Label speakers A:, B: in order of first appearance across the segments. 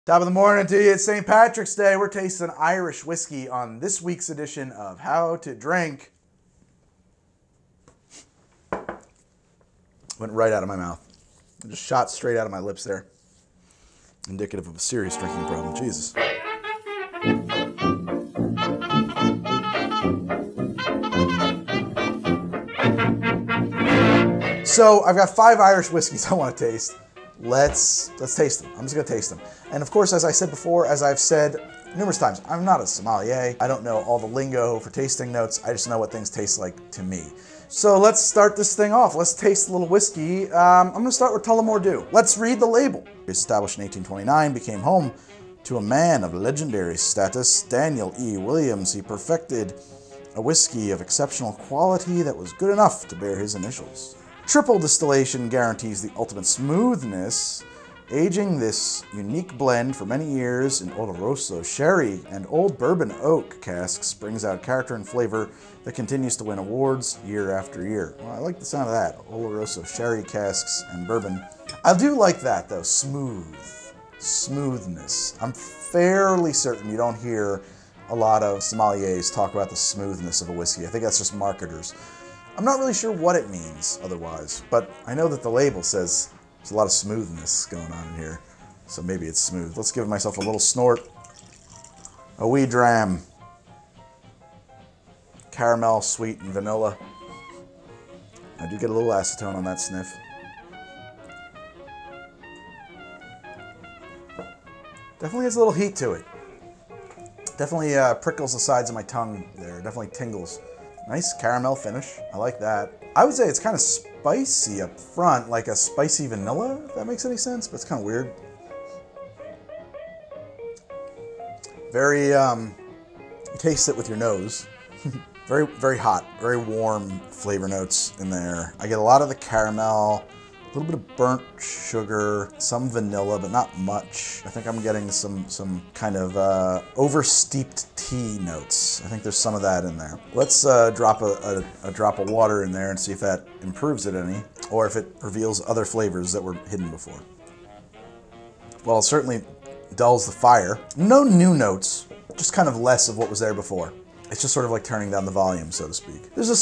A: Top of the morning to you. It's St. Patrick's Day. We're tasting Irish whiskey on this week's edition of How to Drink. Went right out of my mouth. It just shot straight out of my lips there. Indicative of a serious drinking problem. Jesus. So I've got 5 Irish whiskeys I want to taste. Let's taste them. I'm just gonna taste them. And of course, as I said before, as I've said numerous times, I'm not a sommelier. I don't know all the lingo for tasting notes. I just know what things taste like to me. So let's start this thing off. Let's taste a little whiskey. I'm gonna start with Tullamore D.E.W. Let's read the label. Established in 1829, became home to a man of legendary status, Daniel E. Williams. He perfected a whiskey of exceptional quality that was good enough to bear his initials. Triple distillation guarantees the ultimate smoothness. Aging this unique blend for many years in Oloroso sherry and old bourbon oak casks brings out character and flavor that continues to win awards year after year. Well, I like the sound of that. Oloroso sherry casks and bourbon. I do like that though, smoothness. I'm fairly certain you don't hear a lot of sommeliers talk about the smoothness of a whiskey. I think that's just marketers. I'm not really sure what it means otherwise, but I know that the label says there's a lot of smoothness going on in here, so maybe it's smooth. Let's give myself a little snort. A wee dram. Caramel, sweet, and vanilla. I do get a little acetone on that sniff. Definitely has a little heat to it. Definitely prickles the sides of my tongue there, definitely tingles. Nice caramel finish, I like that. I would say it's kind of spicy up front, like a spicy vanilla, if that makes any sense, but it's kind of weird. Very, you taste it with your nose. Very, very hot, very warm flavor notes in there. I get a lot of the caramel, a little bit of burnt sugar, some vanilla, but not much. I think I'm getting some kind of over-steeped tea notes. I think there's some of that in there. Let's drop a drop of water in there and see if that improves it any, or if it reveals other flavors that were hidden before. Well, it certainly dulls the fire. No new notes, just kind of less of what was there before. It's just sort of like turning down the volume, so to speak. There's a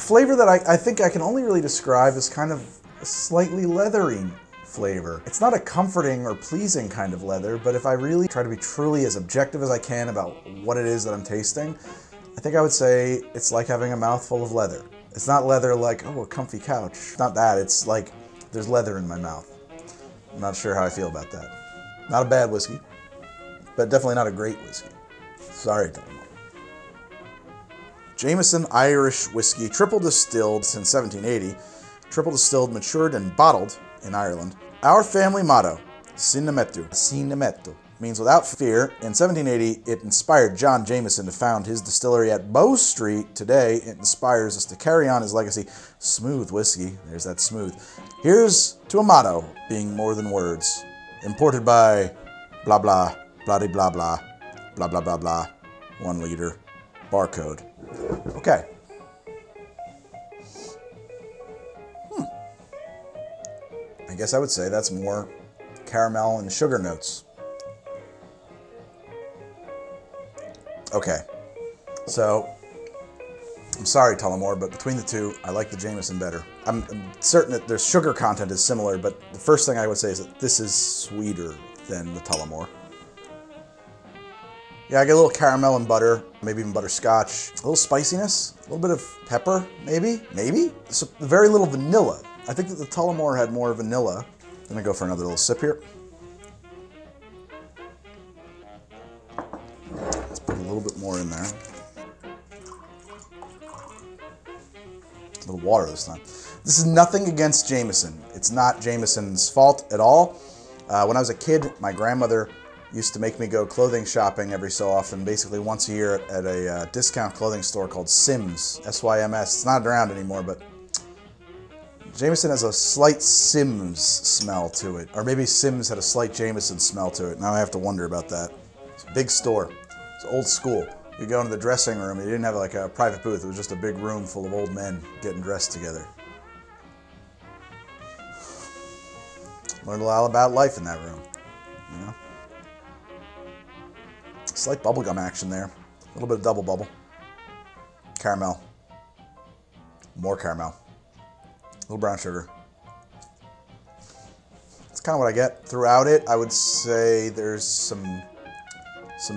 A: flavor that I think I can only really describe as kind of a slightly leathery flavor. It's not a comforting or pleasing kind of leather, but if I really try to be truly as objective as I can about what it is that I'm tasting, I think I would say it's like having a mouthful of leather. It's not leather like, oh, a comfy couch. It's not that, it's like there's leather in my mouth. I'm not sure how I feel about that. Not a bad whiskey, but definitely not a great whiskey. Sorry, Tullamore. Jameson Irish whiskey, triple distilled since 1780. Triple distilled, matured, and bottled in Ireland. Our family motto, Sinemetto, means without fear. In 1780, it inspired John Jameson to found his distillery at Bow Street. Today, it inspires us to carry on his legacy. Smooth whiskey, there's that smooth. Here's to a motto, being more than words. Imported by blah blah, blah blah blah, blah blah blah blah, 1 liter, barcode. Okay. I guess I would say that's more caramel and sugar notes. Okay, so I'm sorry, Tullamore, but between the two, I like the Jameson better. I'm certain that their sugar content is similar, but the first thing I would say is that this is sweeter than the Tullamore. Yeah, I get a little caramel and butter, maybe even butterscotch. A little spiciness, a little bit of pepper, maybe? So very little vanilla. I think that the Tullamore had more vanilla. I'm gonna go for another little sip here. Let's put a little bit more in there. A little water this time. This is nothing against Jameson. It's not Jameson's fault at all. When I was a kid, my grandmother used to make me go clothing shopping every so often, basically once a year at a discount clothing store called Syms, S-Y-M-S. It's not around anymore, but Jameson has a slight Syms smell to it. Or maybe Syms had a slight Jameson smell to it. Now I have to wonder about that. It's a big store. It's old school. You go into the dressing room, you didn't have like a private booth. It was just a big room full of old men getting dressed together. Learned a lot about life in that room, you know? Slight bubblegum action there. A little bit of double bubble. Caramel. More caramel. A little brown sugar. That's kind of what I get throughout it. I would say there's some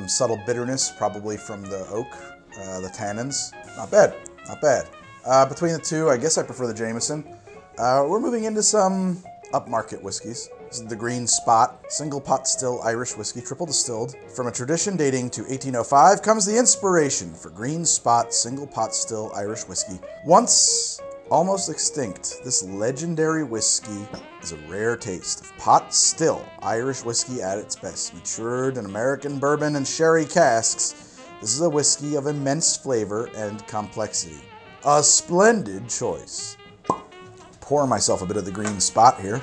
A: subtle bitterness, probably from the oak, the tannins. Not bad, not bad. Between the two, I guess I prefer the Jameson. We're moving into some upmarket whiskeys. This is the Green Spot, single pot still Irish whiskey, triple distilled. From a tradition dating to 1805 comes the inspiration for Green Spot, single pot still Irish whiskey. Once almost extinct, this legendary whiskey is a rare taste of pot still Irish whiskey at its best. Matured in American bourbon and sherry casks, this is a whiskey of immense flavor and complexity. A splendid choice. Pour myself a bit of the Green Spot here.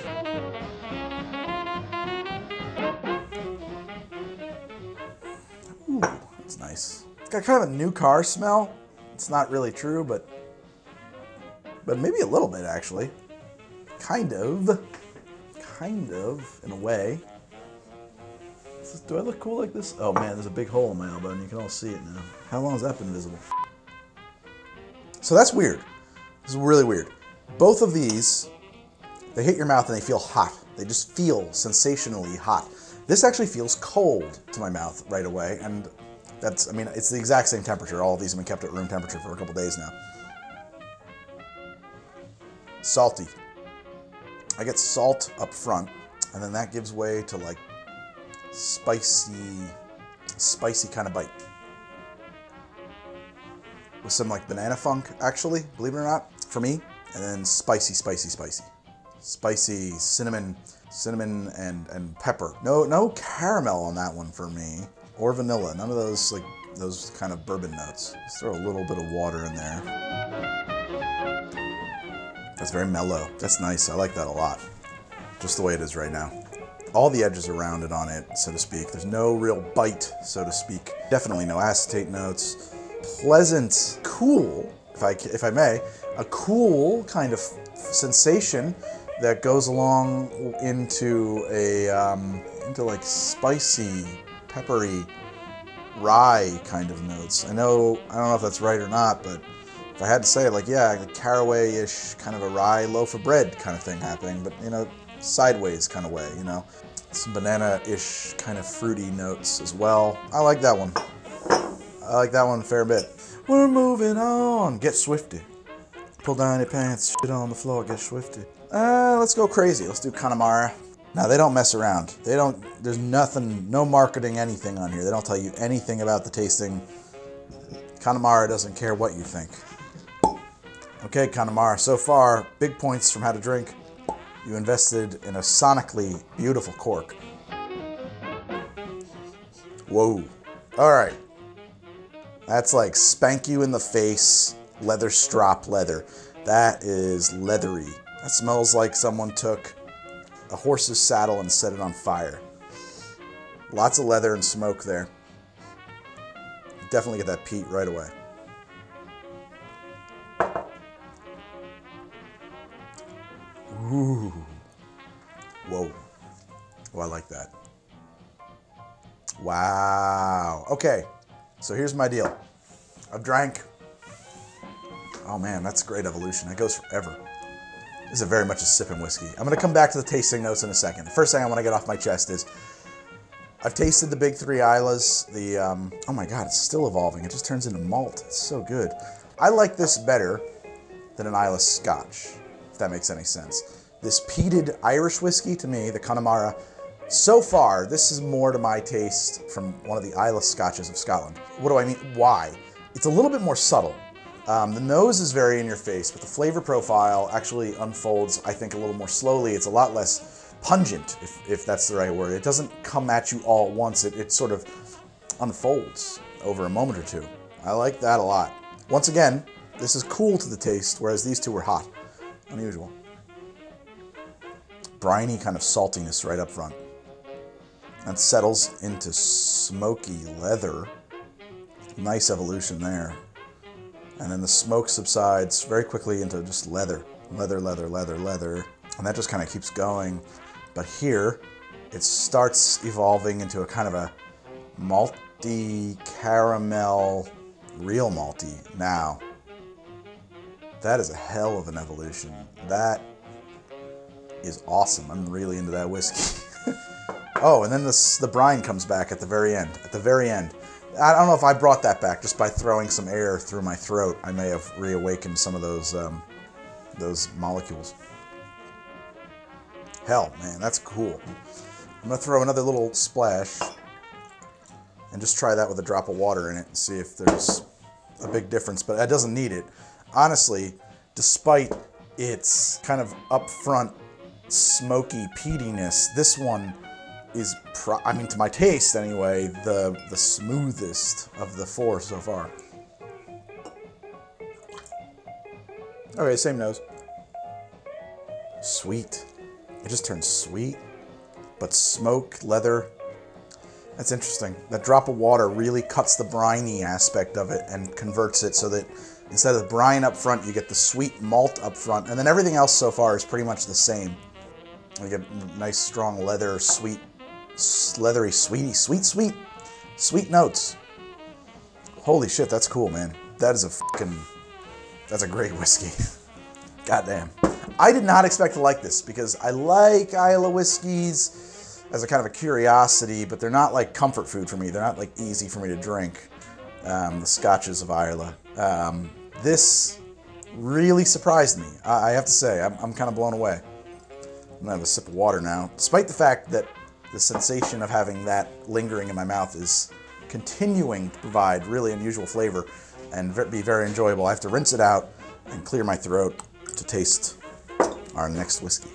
A: Ooh, that's nice. It's got kind of a new car smell. It's not really true, but maybe a little bit actually. Kind of, in a way. Do I look cool like this? Oh man, there's a big hole in my elbow and you can all see it now. How long has that been visible? So that's weird. This is really weird. Both of these, they hit your mouth and they feel hot. They just feel sensationally hot. This actually feels cold to my mouth right away, and that's, I mean, it's the exact same temperature. All of these have been kept at room temperature for a couple days now. Salty. I get salt up front, and then that gives way to like spicy kind of bite. With some like banana funk, actually, believe it or not, for me. And then spicy. Spicy cinnamon and pepper. No caramel on that one for me. Or vanilla, none of those like those kind of bourbon notes. Just throw a little bit of water in there. That's very mellow. That's nice, I like that a lot. Just the way it is right now. All the edges are rounded on it, so to speak. There's no real bite, so to speak. Definitely no acetate notes. Pleasant, cool, if I may, a cool kind of sensation that goes along into like spicy, peppery, rye kind of notes. I don't know if that's right or not, but if I had to say it, like, yeah, a caraway-ish kind of a rye loaf of bread kind of thing happening, but, you know, sideways kind of way, you know. Some banana-ish kind of fruity notes as well. I like that one. I like that one a fair bit. We're moving on. Get swifty. Pull down your pants, shit on the floor, get swifty. Let's go crazy. Let's do Connemara. Now, they don't mess around. There's nothing, no marketing anything on here. They don't tell you anything about the tasting. Connemara doesn't care what you think. Okay, Connemara, so far, big points from how to drink. You invested in a sonically beautiful cork. Whoa. All right. That's like spank you in the face, leather strop leather. That is leathery. That smells like someone took a horse's saddle and set it on fire. Lots of leather and smoke there. Definitely get that peat right away. Ooh. Whoa. Oh, I like that. Wow. Okay. So here's my deal. I've drank. Oh man, that's a great evolution. That goes forever. This is very much a sipping whiskey. I'm going to come back to the tasting notes in a second. The first thing I want to get off my chest is I've tasted the big three Islas. Oh my God, it's still evolving. It just turns into malt. It's so good. I like this better than an Isla Scotch, if that makes any sense. This peated Irish whiskey, to me, the Connemara, so far, this is more to my taste from one of the Isla Scotches of Scotland. What do I mean? Why? It's a little bit more subtle. The nose is very in your face, but the flavor profile actually unfolds, I think, a little more slowly. It's a lot less pungent, if that's the right word. It doesn't come at you all at once. It sort of unfolds over a moment or two. I like that a lot. Once again, this is cool to the taste, whereas these two were hot. Unusual. Briny kind of saltiness right up front. That settles into smoky leather. Nice evolution there. And then the smoke subsides very quickly into just leather. Leather, leather, leather, leather. And that just kind of keeps going. But here, it starts evolving into a kind of a malty, caramel, real malty. Now, that is a hell of an evolution. That is awesome. I'm really into that whiskey. Oh, and then the brine comes back at the very end. At the very end. I don't know if I brought that back just by throwing some air through my throat. I may have reawakened some of those molecules. Hell, man, that's cool. I'm going to throw another little splash and just try that with a drop of water in it and see if there's a big difference, but it doesn't need it. Honestly, despite its kind of upfront smoky peatiness, this one is, I mean, to my taste anyway, the smoothest of the four so far. Okay, same nose. Sweet. It just turns sweet, but smoke, leather. That's interesting. That drop of water really cuts the briny aspect of it and converts it so that instead of the brine up front, you get the sweet malt up front, and then everything else so far is pretty much the same. You get nice, strong leather, sweet, leathery, sweet notes. Holy shit, that's cool, man. That is that's a great whiskey. Goddamn. I did not expect to like this because I like Islay whiskeys as a kind of a curiosity, but they're not like comfort food for me. They're not like easy for me to drink. The scotches of Islay. This really surprised me. I have to say, I'm kind of blown away. I'm gonna have a sip of water now. Despite the fact that the sensation of having that lingering in my mouth is continuing to provide really unusual flavor and be very enjoyable, I have to rinse it out and clear my throat to taste our next whiskey.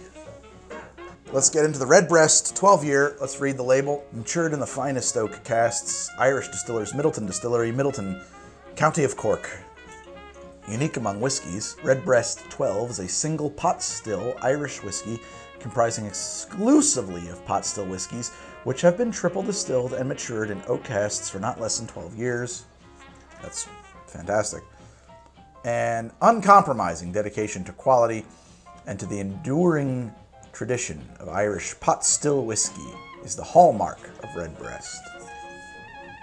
A: Let's get into the Redbreast 12-year. Let's read the label. Matured in the finest oak casks, Irish distillers, Middleton Distillery, Middleton, County of Cork. Unique among whiskeys, Redbreast 12 is a single pot still Irish whiskey comprising exclusively of pot still whiskeys, which have been triple distilled and matured in oak casks for not less than 12 years. That's fantastic. An uncompromising dedication to quality and to the enduring tradition of Irish pot still whiskey is the hallmark of Redbreast.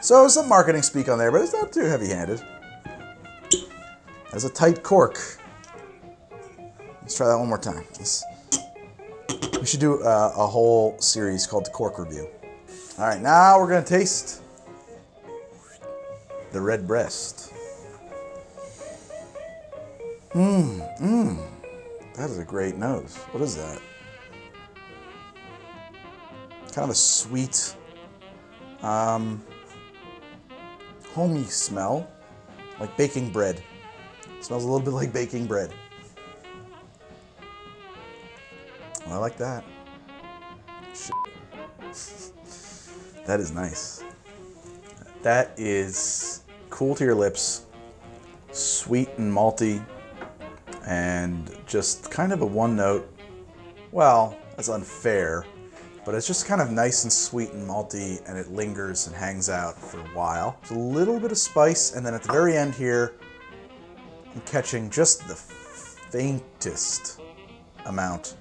A: So some marketing speak on there, but it's not too heavy-handed. Has a tight cork. Let's try that one more time. We should do a whole series called the Cork Review. All right, now we're gonna taste the Redbreast. That is a great nose. What is that? Kind of a sweet, homey smell, like baking bread. It smells a little bit like baking bread. Well, I like that. Shit. That is nice. That is cool to your lips, sweet and malty, and just kind of a one note. Well, that's unfair, but it's just kind of nice and sweet and malty, and it lingers and hangs out for a while. There's a little bit of spice, and then at the very end here, I'm catching just the faintest amount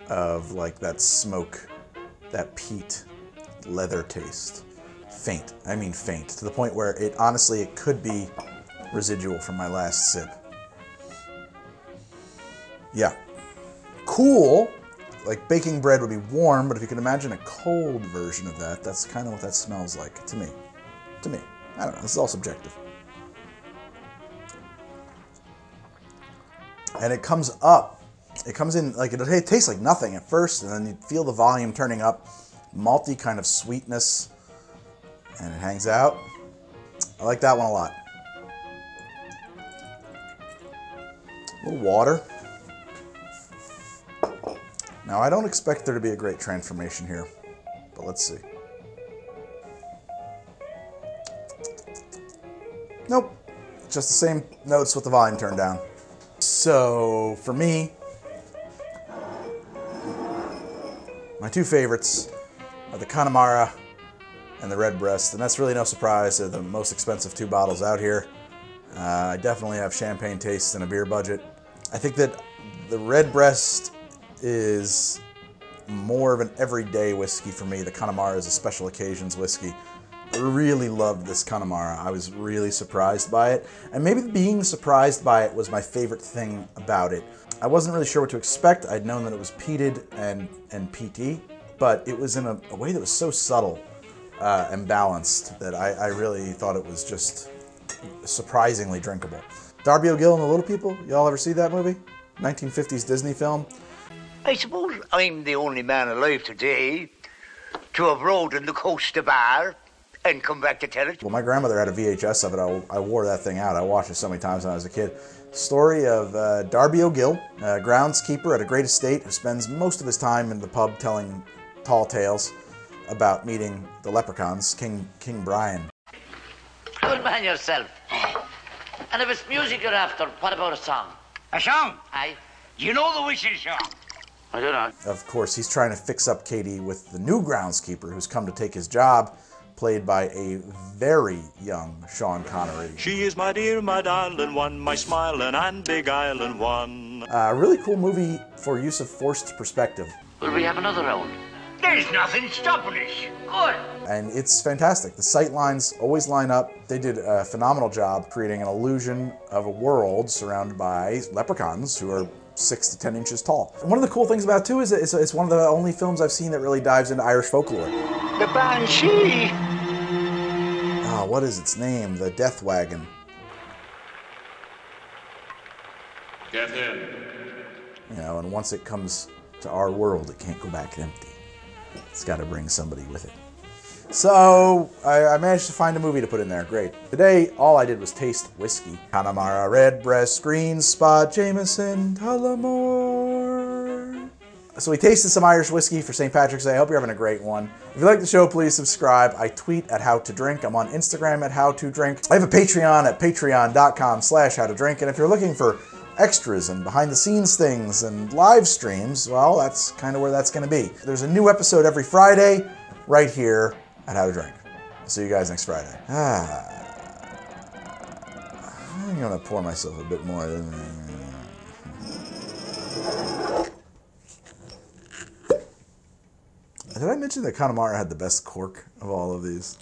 A: of like that smoke, that peat, leather taste. Faint, I mean faint, to the point where it honestly, it could be residual from my last sip. Yeah, cool. Like baking bread would be warm, but if you can imagine a cold version of that, that's kind of what that smells like to me. To me, I don't know, this is all subjective. And it comes up, it comes in, like it tastes like nothing at first, and then you feel the volume turning up, malty kind of sweetness, and it hangs out. I like that one a lot. A little water. Now, I don't expect there to be a great transformation here, but let's see. Nope, just the same notes with the volume turned down. So, for me, my two favorites are the Connemara and the Redbreast, and that's really no surprise. They're the most expensive two bottles out here. I definitely have champagne tastes and a beer budget. I think that the Redbreast is more of an everyday whiskey for me. The Connemara is a special occasions whiskey. really loved this Connemara. I was really surprised by it. And maybe being surprised by it was my favorite thing about it. I wasn't really sure what to expect. I'd known that it was peated and peaty, but it was in a way that was so subtle and balanced that I really thought it was just surprisingly drinkable. Darby O'Gill and the Little People, y'all ever see that movie? 1950s Disney film.
B: I suppose I'm the only man alive today to have rode in the Costa Bar and come back to tell it.
A: Well, my grandmother had a VHS of it. I wore that thing out. I watched it so many times when I was a kid. Story of Darby O'Gill, a groundskeeper at a great estate who spends most of his time in the pub telling tall tales about meeting the leprechauns, King Brian.
C: Good man yourself. And if it's music you're after, what about a song?
B: A song?
C: Aye.
B: Do you know the whistle song?
C: I do not.
A: Of course, he's trying to fix up Katie with the new groundskeeper who's come to take his job, played by a very young Sean Connery.
D: She is my dear, my darling one, my smiling and beguiling one.
A: A really cool movie for use of forced perspective.
C: Will we have another round?
B: There's nothing stopping us.
C: Good.
A: And it's fantastic. The sight lines always line up. They did a phenomenal job creating an illusion of a world surrounded by leprechauns who are 6 to 10 inches tall. And one of the cool things about it too is it's one of the only films I've seen that really dives into Irish folklore.
B: The Banshee.
A: Oh, what is its name? The Death Wagon.
D: Get in.
A: You know, and once it comes to our world, it can't go back empty. It's got to bring somebody with it. So, I managed to find a movie to put in there. Great. Today, all I did was taste whiskey. Connemara, Redbreast, Green Spot, Jameson, Tullamore. So we tasted some Irish whiskey for St. Patrick's Day. I hope you're having a great one. If you like the show, please subscribe. I tweet at How to Drink. I'm on Instagram at How to Drink. I have a Patreon at patreon.com/howtodrink. And if you're looking for extras and behind-the-scenes things and live streams, well, that's kind of where that's going to be. There's a new episode every Friday right here at How to Drink. I'll see you guys next Friday. I'm going to pour myself a bit more. Did I mention that Connemara had the best cork of all of these?